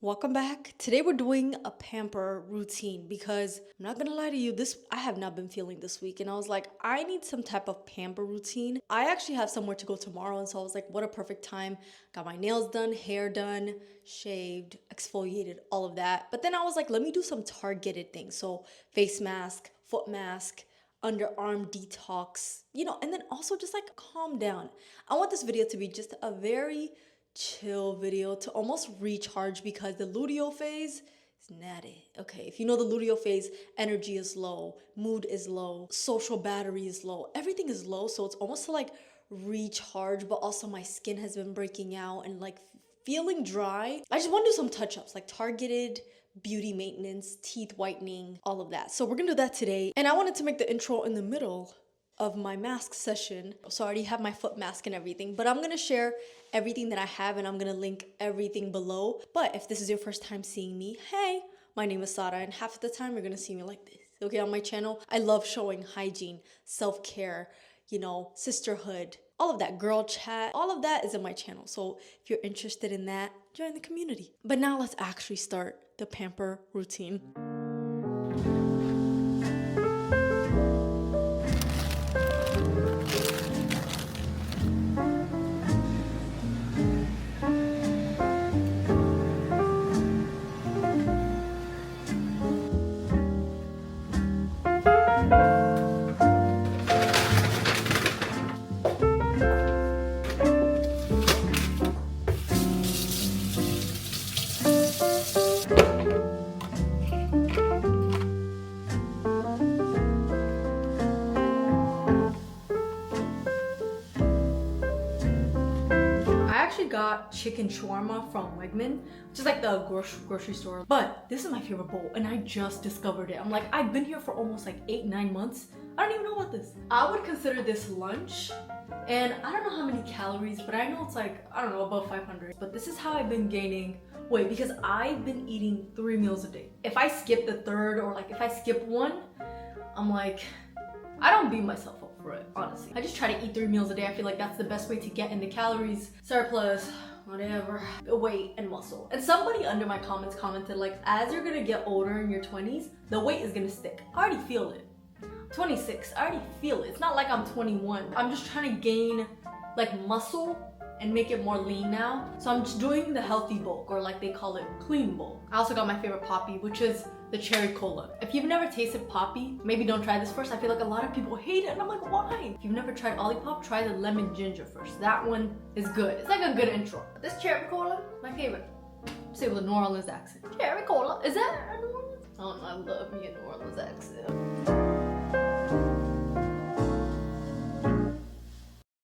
Welcome back. Today we're doing a pamper routine because I'm not gonna lie to you, I have not been feeling this week, and I was like, I need some type of pamper routine. I actually have somewhere to go tomorrow, and so I was like, what a perfect time. Got my nails done, hair done, shaved, exfoliated, all of that. But then I was like, let me do some targeted things. So face mask, foot mask, underarm detox, and then also just like calm down. I want this video to be just a very chill video to almost recharge because the luteal phase is not it. Okay, if you know the luteal phase, energy is low, mood is low, social battery is low, everything is low. So it's almost to like recharge, but also my skin has been breaking out and like feeling dry. I just want to do some touch-ups, like targeted beauty maintenance, teeth whitening, all of that. So we're gonna do that today. And I wanted to make the intro in the middle of my mask session. So I already have my foot mask and everything, but I'm gonna share everything that I have and I'm gonna link everything below. But if this is your first time seeing me, hey, my name is Sara, and half of the time you're gonna see me like this. Okay, on my channel, I love showing hygiene, self-care, sisterhood, all of that, girl chat, all of that is in my channel. So if you're interested in that, join the community. But now let's actually start the pamper routine. Got chicken shawarma from Wegman, which is like the grocery store, but this is my favorite bowl and I just discovered it. I'm like, I've been here for almost like 8-9 months. I don't even know about this. I would consider this lunch, and I don't know how many calories, but I know it's like, I don't know, above 500. But this is how I've been gaining weight because I've been eating 3 meals a day. If I skip the third, or like if I skip one, I'm like, I don't beat myself up for it, honestly. I just try to eat 3 meals a day. I feel like that's the best way to get in the calories, surplus, whatever, weight and muscle. And somebody under my comments commented like, as you're gonna get older in your 20s, the weight is gonna stick. I already feel it. 26, I already feel it. It's not like I'm 21. I'm just trying to gain like muscle and make it more lean now. So I'm just doing the healthy bulk, or like they call it clean bulk. I also got my favorite poppy, which is the cherry cola. If you've never tasted poppy, maybe don't try this first. I feel like a lot of people hate it and I'm like, why? If you've never tried Olipop, try the lemon ginger first. That one is good. It's like a good intro. This cherry cola, my favorite. Say with a New Orleans accent. Cherry cola, is that a New Orleans? I don't know, I love me a New Orleans accent.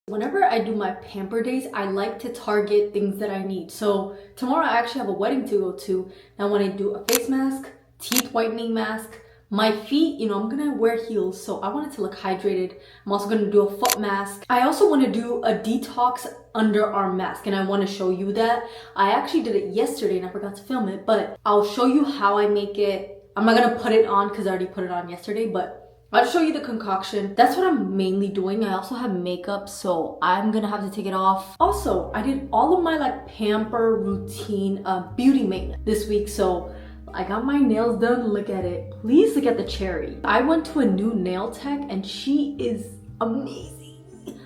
Whenever I do my pamper days, I like to target things that I need. So tomorrow I actually have a wedding to go to. And I want to do a face mask, teeth whitening mask, my feet, I'm gonna wear heels, so I want it to look hydrated. I'm also gonna do a foot mask. I also want to do a detox underarm mask, and I want to show you that. I actually did it yesterday and I forgot to film it, but I'll show you how I make it. I'm not gonna put it on because I already put it on yesterday, but I'll show you the concoction. That's what I'm mainly doing. I also have makeup, so I'm gonna have to take it off. Also, I did all of my like pamper routine beauty maintenance this week, so I got my nails done. Look at it. Please look at the cherry. I went to a new nail tech and she is amazing.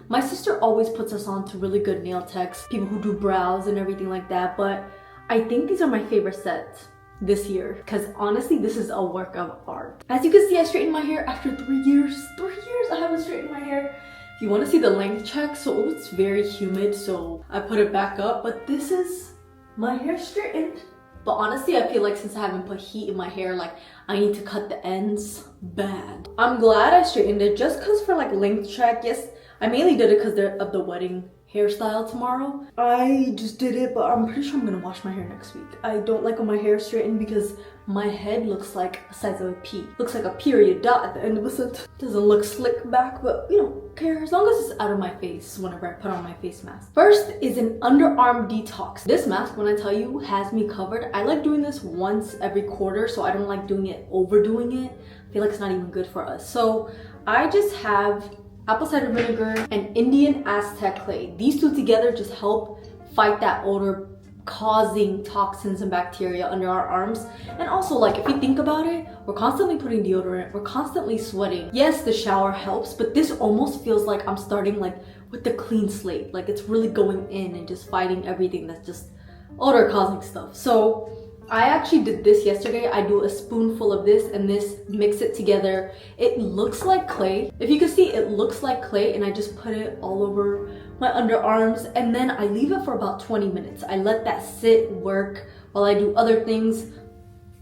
My sister always puts us on to really good nail techs, people who do brows and everything like that, but I think these are my favorite sets this year because honestly this is a work of art. As you can see, I straightened my hair after 3 years. 3 years I haven't straightened my hair. If you want to see the length check, so it's very humid, so I put it back up, but this is my hair straightened. But honestly, I feel like since I haven't put heat in my hair, like I need to cut the ends bad. I'm glad I straightened it just because for like length check. Yes, I mainly did it because of the wedding hairstyle tomorrow. I just did it, but I'm pretty sure I'm gonna wash my hair next week. I don't like when my hair is straightened because my head looks like the size of a pea. Looks like a period dot at the end of a sentence. Doesn't look slick back, but care as long as it's out of my face whenever I put on my face mask. First is an underarm detox. This mask, when I tell you, has me covered. I like doing this once every quarter, so I don't like doing it, overdoing it. I feel like it's not even good for us. So I just have apple cider vinegar and Indian Aztec clay. These two together just help fight that odor causing toxins and bacteria under our arms. And also, like, if you think about it, we're constantly putting deodorant, we're constantly sweating. Yes, the shower helps, but this almost feels like I'm starting like with the clean slate. Like, it's really going in and just fighting everything that's just odor causing stuff. So I actually did this yesterday. I do a spoonful of this and this, mix it together. It looks like clay. If you can see, it looks like clay, and I just put it all over my underarms, and then I leave it for about 20 minutes. I let that sit, work while I do other things.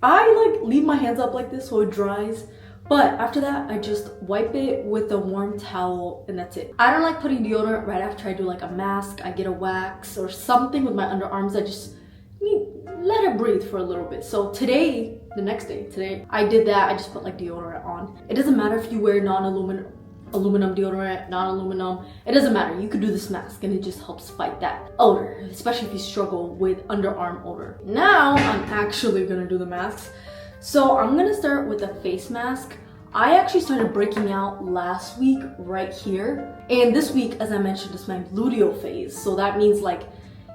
I like leave my hands up like this so it dries. But after that, I just wipe it with a warm towel, and that's it. I don't like putting deodorant right after I do like a mask. I get a wax or something with my underarms. I just let it breathe for a little bit. So today, the next day, today, I did that. I just put like deodorant on. It doesn't matter if you wear aluminum deodorant, non-aluminum. It doesn't matter. You could do this mask and it just helps fight that odor, especially if you struggle with underarm odor. Now, I'm actually gonna do the masks. So I'm gonna start with a face mask. I actually started breaking out last week right here. And this week, as I mentioned, is my luteal phase. So that means like,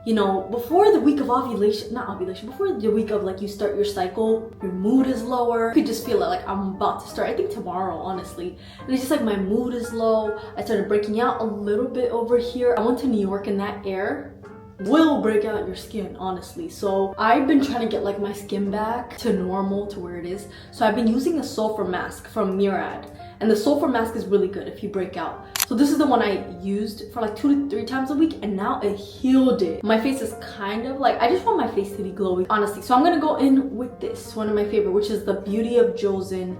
you know, before the week of before the week of like you start your cycle, your mood is lower. You could just feel it like I'm about to start. I think tomorrow, honestly. And it's just like my mood is low. I started breaking out a little bit over here. I went to New York, and that air will break out your skin, honestly. So I've been trying to get like my skin back to normal, to where it is. So I've been using a sulfur mask from Murad. And the sulfur mask is really good if you break out. So this is the one I used for like 2 to 3 times a week, and now it healed it. My face is kind of like, I just want my face to be glowy, honestly. So I'm gonna go in with this, one of my favorite, which is the Beauty of Joseon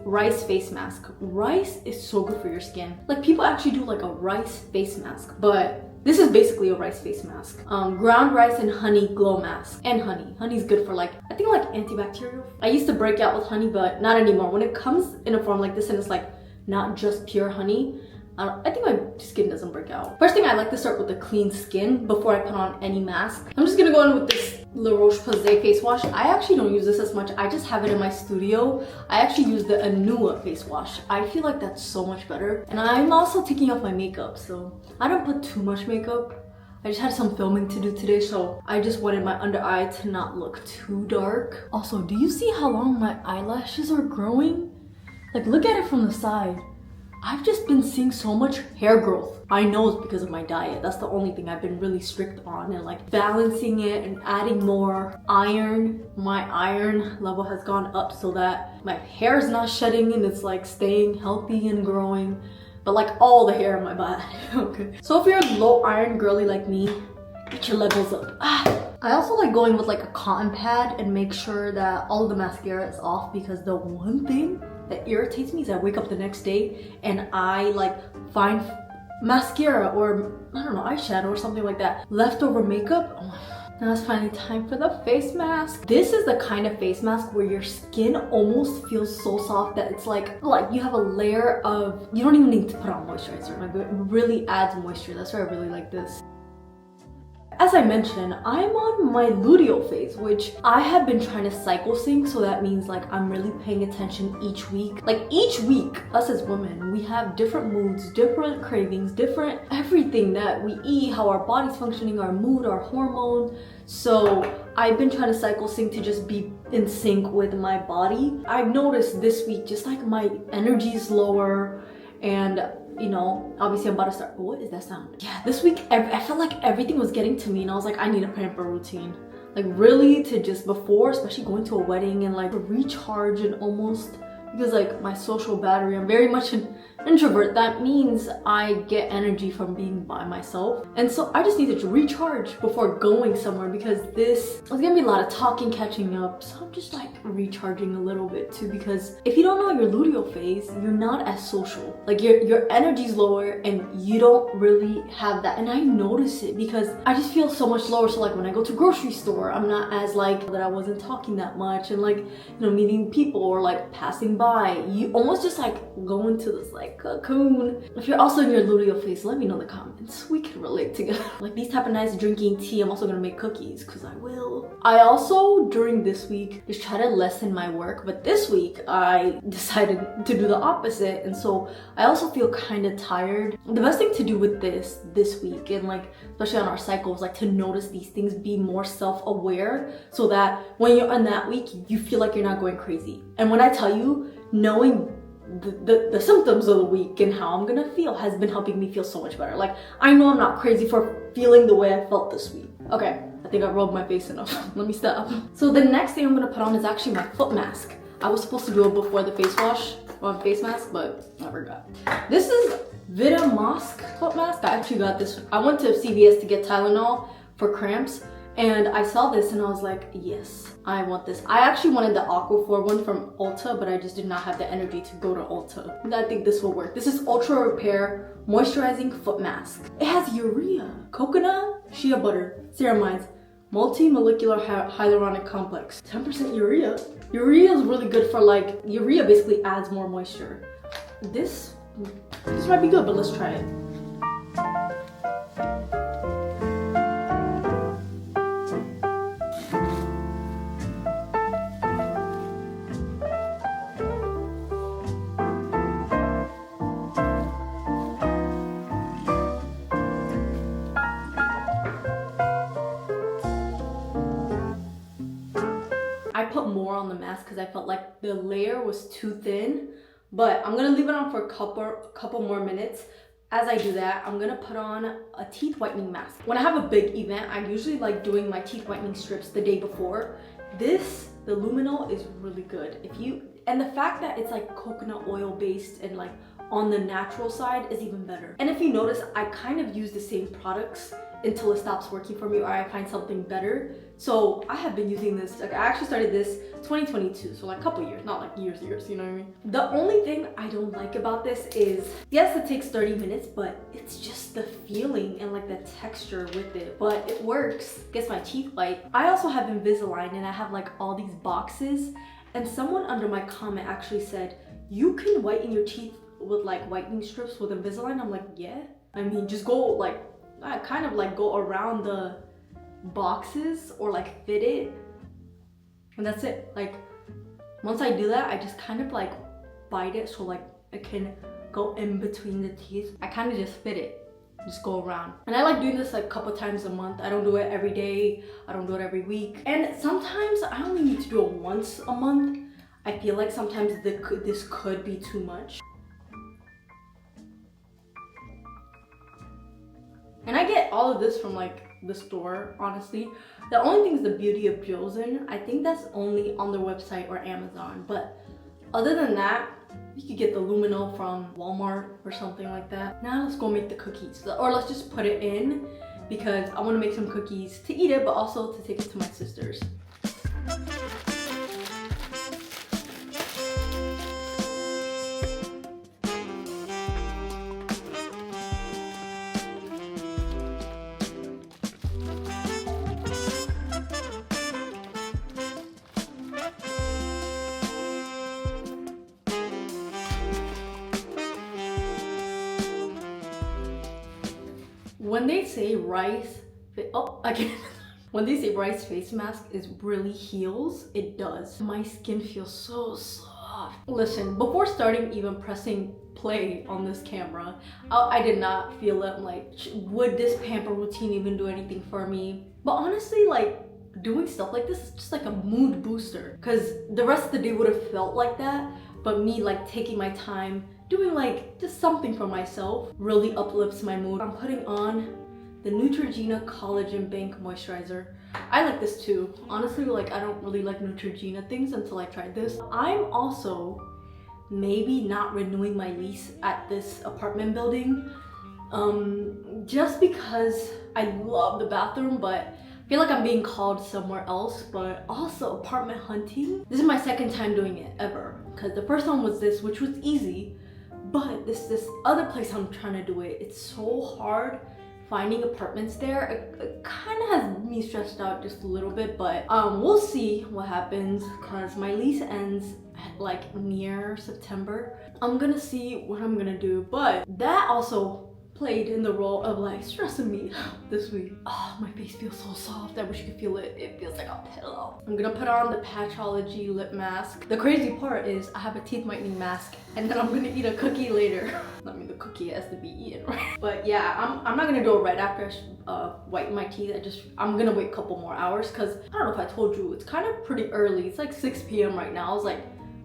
rice face mask. Rice is so good for your skin. Like, people actually do like a rice face mask, but this is basically a rice face mask. Ground rice and honey glow mask. And honey. Honey's good for like, I think like antibacterial. I used to break out with honey, but not anymore. When it comes in a form like this and it's like not just pure honey, I think my skin doesn't break out. First thing, I like to start with a clean skin before I put on any mask. I'm just gonna go in with this La Roche-Posay face wash. I actually don't use this as much. I just have it in my studio. I actually use the Anua face wash. I feel like that's so much better. And I'm also taking off my makeup, so I don't put too much makeup. I just had some filming to do today, so I just wanted my under eye to not look too dark. Also, do you see how long my eyelashes are growing? Like, look at it from the side. I've just been seeing so much hair growth. I know it's because of my diet. That's the only thing I've been really strict on, and like balancing it and adding more iron. My iron level has gone up so that my hair is not shedding and it's like staying healthy and growing. But like all the hair in my body. Okay. So if you're a low iron girly like me, get your levels up. I also like going with like a cotton pad and make sure that all of the mascara is off, because the one thing that irritates me is I wake up the next day and I like find mascara or I don't know, eyeshadow or something like that, leftover makeup. Now it's finally time for the face mask. This is the kind of face mask where your skin almost feels so soft that it's like you have a layer of, you don't even need to put on moisturizer. Like, it really adds moisture. That's why I really like this. As I mentioned, I'm on my luteal phase, which I have been trying to cycle sync, so that means like I'm really paying attention each week. Like each week, us as women, we have different moods, different cravings, different everything that we eat, how our body's functioning, our mood, our hormones. So I've been trying to cycle sync to just be in sync with my body. I've noticed this week, just like my energy is lower, and you know, obviously I'm about to start. What is that sound? Yeah, this week I felt like everything was getting to me, and I was like, I need a Pamper routine. Like really, to just before, especially going to a wedding, and like recharge, and almost, because like my social battery, I'm very much an introvert. That means I get energy from being by myself, and so I just needed to recharge before going somewhere, because this was gonna be a lot of talking, catching up. So I'm just like recharging a little bit too, because if you don't know your luteal phase, you're not as social. Like your energy's lower and you don't really have that. And I notice it because I just feel so much lower. So like when I go to grocery store, I'm not as like that, I wasn't talking that much, and like, you know, meeting people or like passing by by. You almost just like go into this like cocoon. If you're also in your luteal phase, let me know in the comments. We can relate together. Like these type of nights drinking tea, I'm also gonna make cookies because I will. I also, during this week, just try to lessen my work. But this week, I decided to do the opposite. And so I also feel kind of tired. The best thing to do with this week, and like, especially on our cycles, like to notice these things, be more self-aware so that when you're on that week, you feel like you're not going crazy. And when I tell you, knowing the symptoms of the week and how I'm gonna feel has been helping me feel so much better. Like, I know I'm not crazy for feeling the way I felt this week. Okay, I think I rubbed my face enough. Let me stop. So the next thing I'm gonna put on is actually my foot mask. I was supposed to do it before the face wash or face mask, but I forgot. This is Vita Mask foot mask. I actually got this. I went to CVS to get Tylenol for cramps, and I saw this and I was like, yes, I want this. I actually wanted the Aquaphor one from Ulta, but I just did not have the energy to go to Ulta. And I think this will work. This is Ultra Repair Moisturizing Foot Mask. It has urea, coconut, shea butter, ceramides, multi-molecular hyaluronic complex, 10% urea. Urea is really good for like, urea basically adds more moisture. This might be good, but let's try it. I put more on the mask because I felt like the layer was too thin, but I'm gonna leave it on for a couple more minutes. As I do that, I'm gonna put on a teeth whitening mask. When I have a big event, I usually like doing my teeth whitening strips the day before. The luminol is really good. And the fact that it's like coconut oil based and like on the natural side is even better. And if you notice, I kind of use the same products until it stops working for me or I find something better. So I have been using this, like I actually started this 2022, so like a couple years, not like years, you know what I mean? The only thing I don't like about this is, yes, it takes 30 minutes, but it's just the feeling and like the texture with it, but it works, gets my teeth white. I also have Invisalign and I have like all these boxes, and someone under my comment actually said, you can whiten your teeth with like whitening strips with Invisalign. I'm like, yeah. I mean, just go like, I kind of like go around the boxes or like fit it, and that's it. Like once I do that, I just kind of like bite it so like it can go in between the teeth. I kind of just fit it, just go around. And I like doing this like a couple times a month. I don't do it every day, I don't do it every week, and sometimes I only need to do it once a month. I feel like sometimes this could be too much. And I get all of this from like the store, honestly. The only thing is the Beauty of Joseon. I think that's only on their website or Amazon. But other than that, you could get the luminol from Walmart or something like that. Now let's go make the cookies. Or let's just put it in because I want to make some cookies to eat it, but also to take it to my sister's. When they say when they say rice face mask is really heals, it does. My skin feels so soft. Listen, before starting even pressing play on this camera, I did not feel it. I'm like, would this Pamper Routine even do anything for me? But honestly, like doing stuff like this is just like a mood booster, because the rest of the day would have felt like that, but me like taking my time doing like just something for myself really uplifts my mood. I'm putting on the Neutrogena Collagen Bank Moisturizer. I like this too. Honestly, like I don't really like Neutrogena things until I tried this. I'm also maybe not renewing my lease at this apartment building just because I love the bathroom, but I feel like I'm being called somewhere else. But also apartment hunting. This is my second time doing it ever, because the first one was this, which was easy. But this other place I'm trying to do it, it's so hard finding apartments there. It kind of has me stressed out just a little bit, but we'll see what happens because my lease ends at like near September. I'm gonna see what I'm gonna do, but that also played in the role of like stressing me this week. Oh, my face feels so soft. I wish you could feel it. It feels like a pillow. I'm gonna put on the Patchology lip mask. The crazy part is I have a teeth whitening mask and then I'm gonna eat a cookie later. I mean, the cookie has to be eaten, right? But yeah, I'm not gonna do it right after I whiten my teeth. I'm gonna wait a couple more hours because I don't know if I told you, it's kind of pretty early. It's like 6 p.m. right now. I was like,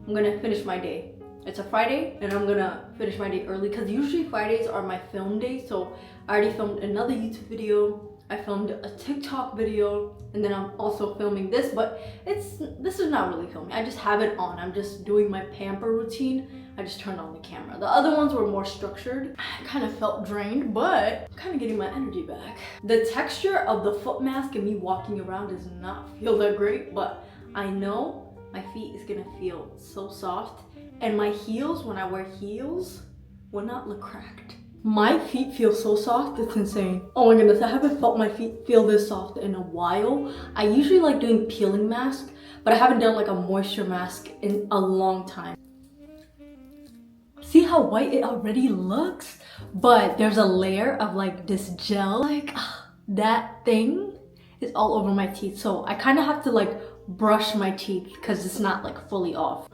I'm gonna finish my day. It's a Friday and I'm gonna finish my day early because usually Fridays are my film day. So I already filmed another YouTube video, I filmed a TikTok video, and then I'm also filming this, but this is not really filming. I just have it on. I'm just doing my Pamper routine. I just turned on the camera. The other ones were more structured. I kind of felt drained, but I'm kind of getting my energy back. The texture of the foot mask and me walking around does not feel that great, but I know my feet is gonna feel so soft. And my heels, when I wear heels, will not look cracked. My feet feel so soft, it's insane. Oh my goodness, I haven't felt my feet feel this soft in a while. I usually like doing peeling masks, but I haven't done like a moisture mask in a long time. See how white it already looks? But there's a layer of like this gel, like that thing is all over my teeth. So I kind of have to like brush my teeth because it's not like fully off.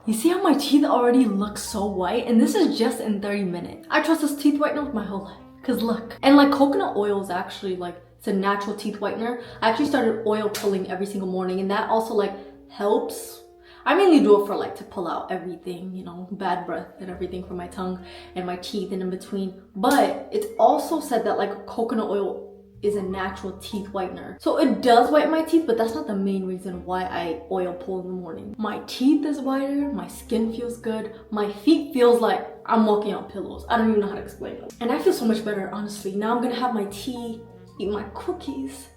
You see how my teeth already look so white? And this is just in 30 minutes. I trust this teeth whitener with my whole life. Cause look. And like coconut oil is actually like, it's a natural teeth whitener. I actually started oil pulling every single morning and that also like helps. I mainly do it for like to pull out everything, you know, bad breath and everything from my tongue and my teeth and in between. But it's also said that like coconut oil is a natural teeth whitener. So it does whiten my teeth, but that's not the main reason why I oil pull in the morning. My teeth is whiter, my skin feels good, my feet feels like I'm walking on pillows. I don't even know how to explain it. And I feel so much better, honestly. Now I'm gonna have my tea, eat my cookies,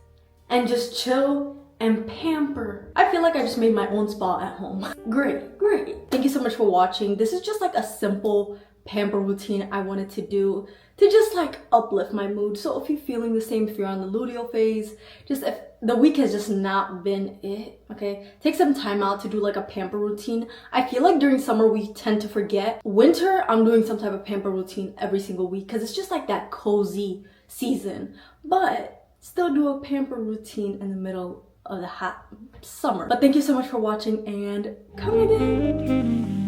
and just chill and pamper. I feel like I just made my own spa at home. Great, great. Thank you so much for watching. This is just like a simple pamper routine I wanted to do to just like uplift my mood. So if you're feeling the same, if you're on the luteal phase, just if the week has just not been it, okay, take some time out to do like a pamper routine. I feel like during summer we tend to forget. Winter, I'm doing some type of pamper routine every single week because it's just like that cozy season, but still do a pamper routine in the middle of the hot summer. But thank you so much for watching and come again.